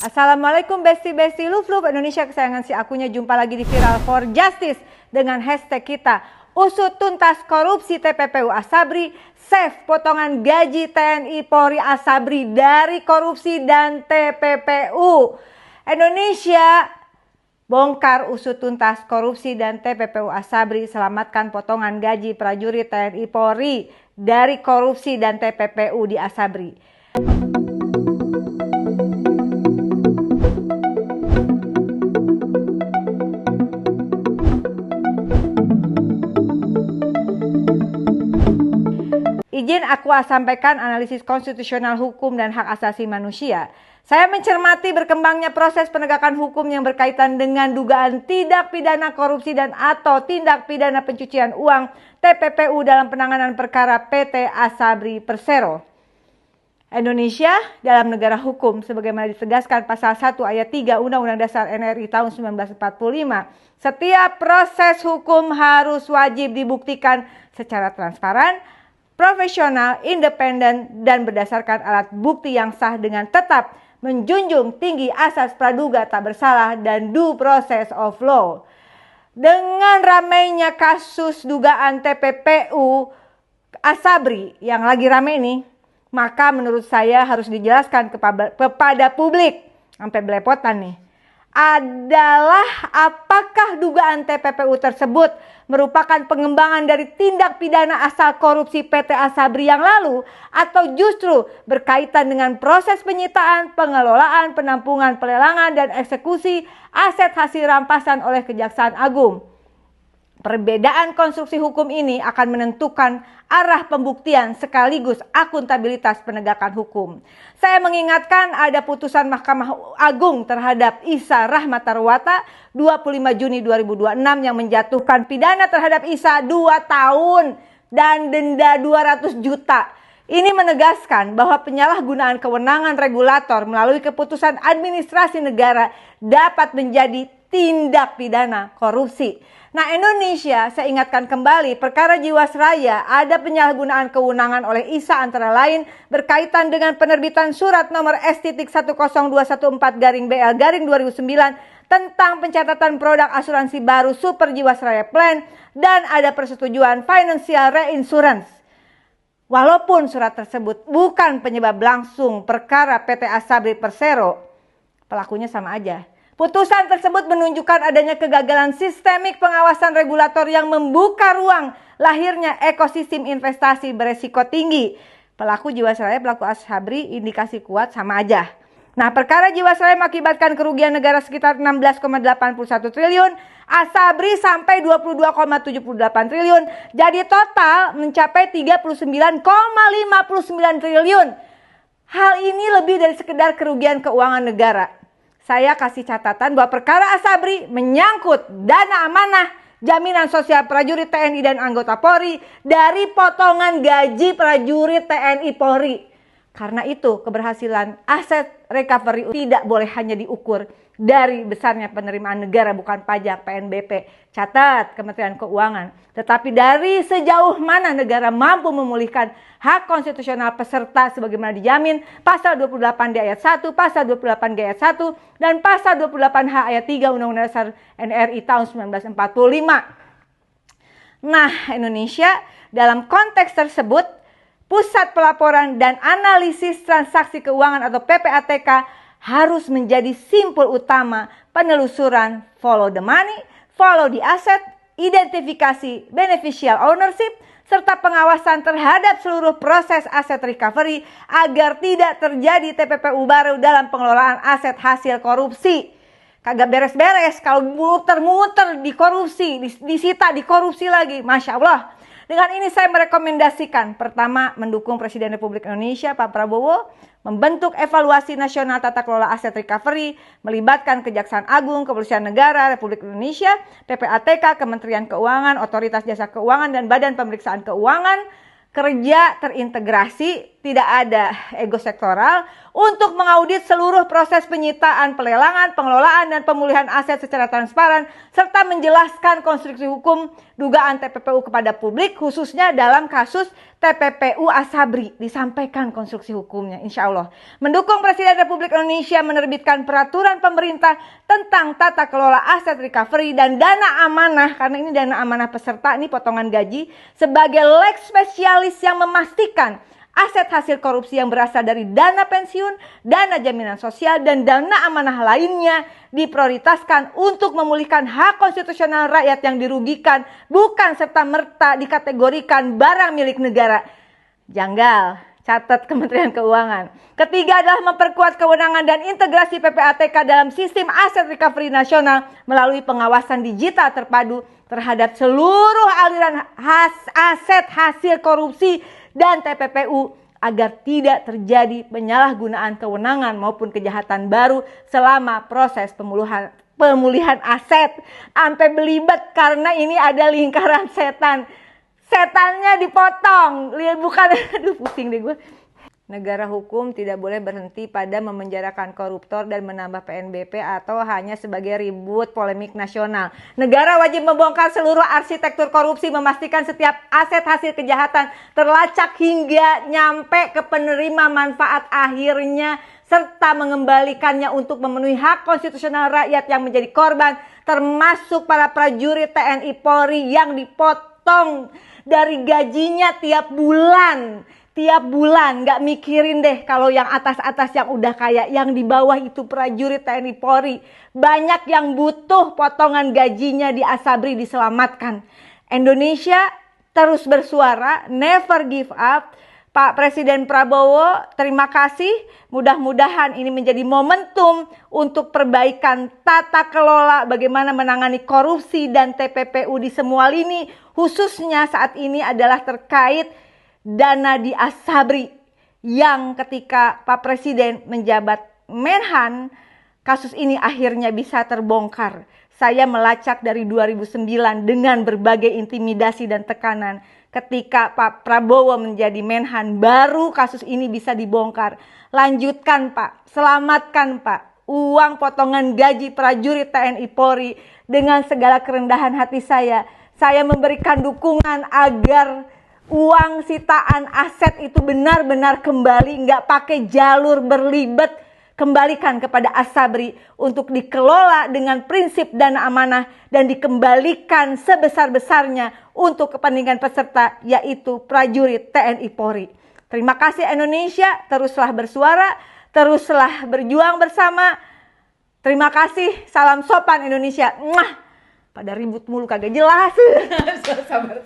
Assalamualaikum besti-besti Luf-Luf Indonesia kesayangan si akunya. Jumpa lagi di Viral for Justice dengan hashtag kita usut tuntas korupsi TPPU Asabri, save potongan gaji TNI Polri Asabri dari korupsi dan TPPU. Indonesia bongkar usut tuntas korupsi dan TPPU Asabri, selamatkan potongan gaji prajurit TNI Polri dari korupsi dan TPPU di Asabri. Izin aku sampaikan analisis konstitusional hukum dan hak asasi manusia. Saya mencermati berkembangnya proses penegakan hukum yang berkaitan dengan dugaan tindak pidana korupsi dan atau tindak pidana pencucian uang TPPU dalam penanganan perkara PT Asabri Persero. Indonesia dalam negara hukum sebagaimana ditegaskan pasal 1 ayat 3 Undang-Undang Dasar NRI tahun 1945. Setiap proses hukum harus wajib dibuktikan secara transparan, profesional, independen, dan berdasarkan alat bukti yang sah dengan tetap menjunjung tinggi asas praduga tak bersalah dan due process of law. Dengan ramainya kasus dugaan TPPU Asabri yang lagi ramai ini, maka menurut saya harus dijelaskan kepada publik, sampai belepotan nih, adalah apakah dugaan TPPU tersebut merupakan pengembangan dari tindak pidana asal korupsi PT Asabri yang lalu atau justru berkaitan dengan proses penyitaan, pengelolaan, penampungan, pelelangan, dan eksekusi aset hasil rampasan oleh Kejaksaan Agung. Perbedaan konstruksi hukum ini akan menentukan arah pembuktian sekaligus akuntabilitas penegakan hukum. Saya mengingatkan ada putusan Mahkamah Agung terhadap Isa Rahmatarwata 25 Juni 2026 yang menjatuhkan pidana terhadap Isa 2 tahun dan denda 200 juta. Ini menegaskan bahwa penyalahgunaan kewenangan regulator melalui keputusan administrasi negara dapat menjadi tindak pidana korupsi. Nah, Indonesia, saya ingatkan kembali, perkara Jiwasraya ada penyalahgunaan kewenangan oleh Isa antara lain berkaitan dengan penerbitan surat nomor S.10214-BL-2009 tentang pencatatan produk asuransi baru Super Jiwasraya Plan dan ada persetujuan financial reinsurance. Walaupun surat tersebut bukan penyebab langsung perkara PT Asabri Persero, pelakunya sama aja. Putusan tersebut menunjukkan adanya kegagalan sistemik pengawasan regulator yang membuka ruang lahirnya ekosistem investasi beresiko tinggi. Pelaku Jiwasraya, pelaku Asabri indikasi kuat sama aja. Nah, perkara Jiwasraya mengakibatkan kerugian negara sekitar 16,81 triliun, Asabri sampai 22,78 triliun. Jadi total mencapai 39,59 triliun. Hal ini lebih dari sekedar kerugian keuangan negara. Saya kasih catatan bahwa perkara Asabri menyangkut dana amanah jaminan sosial prajurit TNI dan anggota Polri dari potongan gaji prajurit TNI Polri. Karena itu keberhasilan aset recovery tidak boleh hanya diukur dari besarnya penerimaan negara bukan pajak PNBP. Catat Kementerian Keuangan. Tetapi dari sejauh mana negara mampu memulihkan hak konstitusional peserta sebagaimana dijamin pasal 28D ayat 1, pasal 28G ayat 1, dan pasal 28H ayat 3 Undang-Undang Dasar NRI tahun 1945. Nah, Indonesia dalam konteks tersebut, Pusat Pelaporan dan Analisis Transaksi Keuangan atau PPATK harus menjadi simpul utama penelusuran follow the money, follow the asset, identifikasi beneficial ownership, serta pengawasan terhadap seluruh proses aset recovery agar tidak terjadi TPPU baru dalam pengelolaan aset hasil korupsi. Kagak beres-beres kalau muter-muter di korupsi, disita di korupsi lagi, Masya Allah. Dengan ini saya merekomendasikan, pertama, mendukung Presiden Republik Indonesia Pak Prabowo membentuk evaluasi nasional tata kelola aset recovery, melibatkan Kejaksaan Agung, Kepolisian Negara Republik Indonesia, PPATK, Kementerian Keuangan, Otoritas Jasa Keuangan, dan Badan Pemeriksaan Keuangan. kerja terintegrasi, tidak ada ego sektoral untuk mengaudit seluruh proses penyitaan, pelelangan, pengelolaan, dan pemulihan aset secara transparan, serta menjelaskan konstruksi hukum dugaan TPPU kepada publik, khususnya dalam kasus TPPU Asabri. Disampaikan konstruksi hukumnya, insya Allah. Mendukung Presiden Republik Indonesia menerbitkan peraturan pemerintah tentang tata kelola aset recovery dan dana amanah, karena ini dana amanah peserta, ini potongan gaji, sebagai lex spesialis yang memastikan aset hasil korupsi yang berasal dari dana pensiun, dana jaminan sosial, dan dana amanah lainnya diprioritaskan untuk memulihkan hak konstitusional rakyat yang dirugikan, bukan serta-merta dikategorikan barang milik negara. Janggal, catat Kementerian Keuangan. Ketiga adalah memperkuat kewenangan dan integrasi PPATK dalam sistem aset recovery nasional melalui pengawasan digital terpadu terhadap seluruh aliran aset hasil korupsi dan TPPU agar tidak terjadi penyalahgunaan kewenangan maupun kejahatan baru selama proses pemulihan aset. Sampai belibet karena ini ada lingkaran setan. Setannya dipotong, bukan, aduh pusing deh gue. Negara hukum tidak boleh berhenti pada memenjarakan koruptor dan menambah PNBP atau hanya sebagai ribut polemik nasional. Negara wajib membongkar seluruh arsitektur korupsi, memastikan setiap aset hasil kejahatan terlacak hingga nyampe ke penerima manfaat akhirnya, serta mengembalikannya untuk memenuhi hak konstitusional rakyat yang menjadi korban, termasuk para prajurit TNI Polri yang dipotong dari gajinya tiap bulan. Tiap bulan, gak mikirin deh kalau yang atas-atas yang udah kaya, yang di bawah itu prajurit TNI Polri. Banyak yang butuh potongan gajinya di Asabri diselamatkan. Indonesia terus bersuara, never give up. Pak Presiden Prabowo, terima kasih. Mudah-mudahan ini menjadi momentum untuk perbaikan tata kelola bagaimana menangani korupsi dan TPPU di semua lini. Khususnya saat ini adalah terkait dana di Asabri yang ketika Pak Presiden menjabat Menhan, kasus ini akhirnya bisa terbongkar. Saya melacak dari 2009 dengan berbagai intimidasi dan tekanan. Ketika Pak Prabowo menjadi Menhan, baru kasus ini bisa dibongkar. Lanjutkan Pak, selamatkan Pak uang potongan gaji prajurit TNI Polri. Dengan segala kerendahan hati saya memberikan dukungan agar uang sitaan aset itu benar-benar kembali, nggak pakai jalur berlibet, kembalikan kepada Asabri untuk dikelola dengan prinsip dana amanah dan dikembalikan sebesar-besarnya untuk kepentingan peserta, yaitu prajurit TNI Polri. Terima kasih Indonesia, teruslah bersuara, teruslah berjuang bersama. Terima kasih, salam sopan Indonesia. Pada ribut mulu kagak jelas. Sabar.